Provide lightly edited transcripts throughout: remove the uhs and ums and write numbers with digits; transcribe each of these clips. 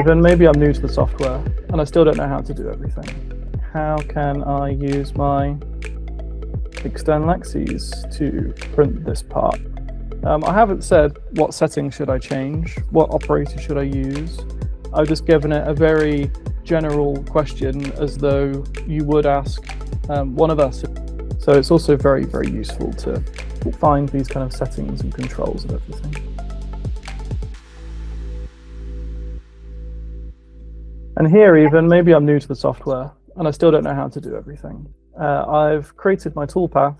even maybe I'm new to the software and I still don't know how to do everything. How can I use my external axes to print this part? I haven't said what settings should I change, what operator should I use. I've just given it a very general question as though you would ask one of us. So it's also very, very useful to find these kind of settings and controls of everything. And here even, maybe I'm new to the software and I still don't know how to do everything. I've created my toolpath,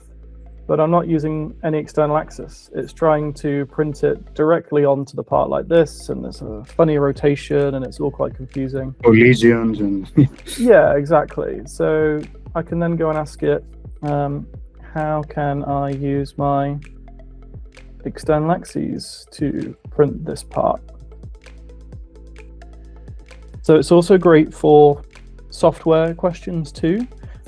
but I'm not using any external axis. It's trying to print it directly onto the part like this, and there's a funny rotation and it's all quite confusing. Collisions and... Yeah, exactly. So I can then go and ask it, how can I use my external axes to print this part? So it's also great for software questions too.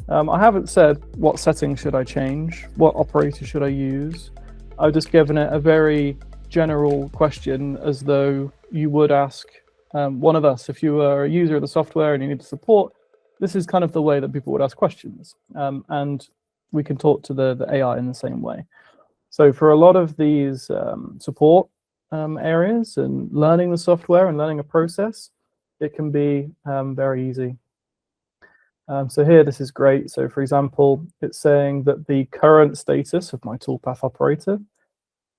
I haven't said what settings should I change, what operator should I use. I've just given it a very general question as though you would ask one of us. If you were a user of the software and you need support, this is kind of the way that people would ask questions. And we can talk to the AI in the same way. So for a lot of these support areas and learning the software and learning a process, it can be very easy. So here, this is great. So for example, it's saying that the current status of my toolpath operator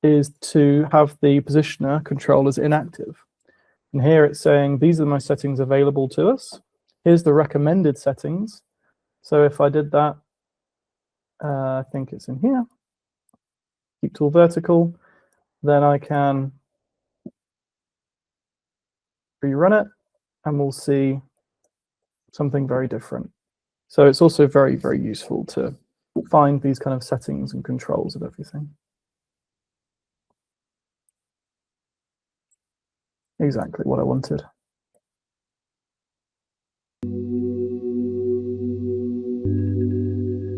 is to have the positioner control as inactive. And here it's saying, these are my settings available to us. Here's the recommended settings. So if I did that, I think it's in here, keep tool vertical, then I can rerun it and we'll see something very different. So it's also very, very useful to find these kind of settings and controls of everything. Exactly what I wanted.